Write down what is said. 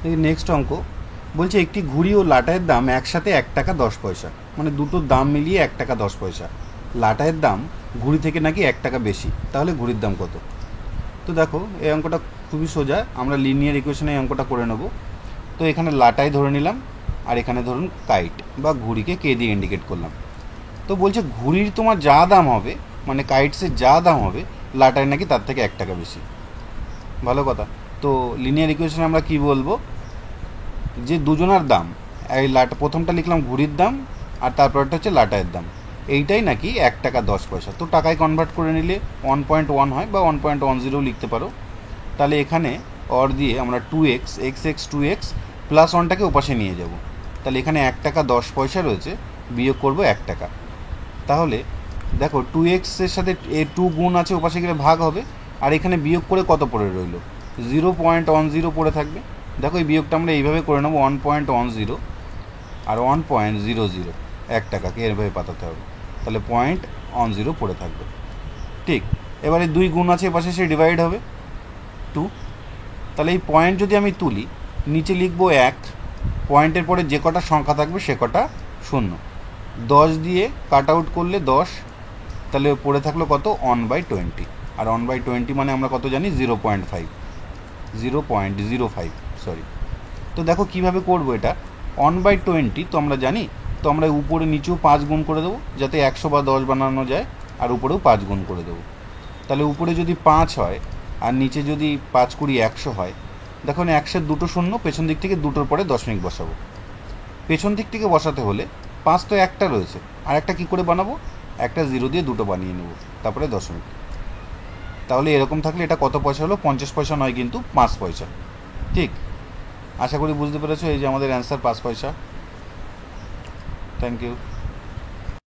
এই নেক্সট অঙ্ক বলছে একটি ঘুড়ি ও লাটাইয়ের দাম একসাথে 1 টাকা 10 পয়সা, মানে দুটোর দাম মিলিয়ে 1 টাকা 10 পয়সা। লাটাইয়ের দাম ঘুড়ি থেকে নাকি 1 টাকা বেশি, তাহলে ঘুড়ির দাম কত? তো দেখো এই অঙ্কটা খুবই সোজা, আমরা লিনিয়ার ইকুয়েশনে এই অঙ্কটা করে নেব। তো এখানে লাটাই ধরে নিলাম, আর এখানে ধরুন কাইট বা ঘুড়িকে কে দিয়ে ইন্ডিকেট করলাম। তো বলছে ঘুড়ির তোমার যা দাম হবে, মানে কাইটসের যা দাম হবে, লাটাই নাকি তার থেকে 1 টাকা বেশি। ভালো কথা। তো লিনিয়ার ইকুয়েশনে আমরা কি বলবো, যে দুজনার দাম, এই প্রথমটা লিখলাম ঘুড়ির দাম, আর তারপরটা হচ্ছে লাটাইয়ের দাম, এইটাই নাকি 1 টাকা 10 পয়সা। তো টাকায় কনভার্ট করে নিলে 1.1 হয় বা 1.10 লিখতে পারো। তাহলে এখানে অর দিয়ে আমরা 2x এক্স 2x প্লাস 1টাকে ওপাশে নিয়ে যাব। তাহলে এখানে 1 টাকা 10 পয়সা রয়েছে, বিয়োগ করবো 1 টাকা। তাহলে দেখো 2x-এর সাথে 2 গুণ আছে, ওপাশে গেলে ভাগ হবে, আর এখানে বিয়োগ করে কত পড়ে রইল, 0.10 পড়ে থাকবে। দেখো এই বিয়োগটা আমরা এইভাবে করে নেবো, 1.10 আর 1.00, 1 টাকাকে এরভাবে পাঠাতে হবে, তাহলে 0.10 পড়ে থাকবে। ঠিক, এবারে 2 গুণ আছে এপাশে, সে ডিভাইড হবে 2। তাহলে এই পয়েন্ট যদি আমি তুলি, নিচে লিখবো 1, পয়েন্টের পরে যে কটা সংখ্যা থাকবে সে কটা 0। 10 দিয়ে কাট আউট করলে 10, তাহলে পড়ে থাকলো কত, 1/20। আর 1/20 মানে আমরা কত জানি, 0.05, সরি। তো দেখো কিভাবে করবো এটা, 1/20 তো আমরা জানি। তো আমরা উপরে নিচেও 5 গুণ করে দেবো, যাতে 100 বা 10 বানানো যায়, আর উপরেও 5 গুণ করে দেবো। তাহলে উপরে যদি 5 হয় আর নিচে যদি 5 কুড়ি 100 হয়, দেখো 100 দুটো শূন্য, পেছন দিক থেকে দুটোর পরে দশমিক বসাবো। পেছন দিক থেকে বসাতে হলে 5 তো একটা রয়েছে, আর একটা কী করে বানাবো, একটা 0 দিয়ে দুটো বানিয়ে নেব, তারপরে দশমিক। তাহলে এরকম থাকলে এটা কত পয়সা হলো, 50 পয়সা নয় কিন্তু 5 পয়সা। ঠিক, আশা করি বুঝতে পেরেছো। এই যে আমাদের অ্যান্সার 5 পয়সা। Thank you.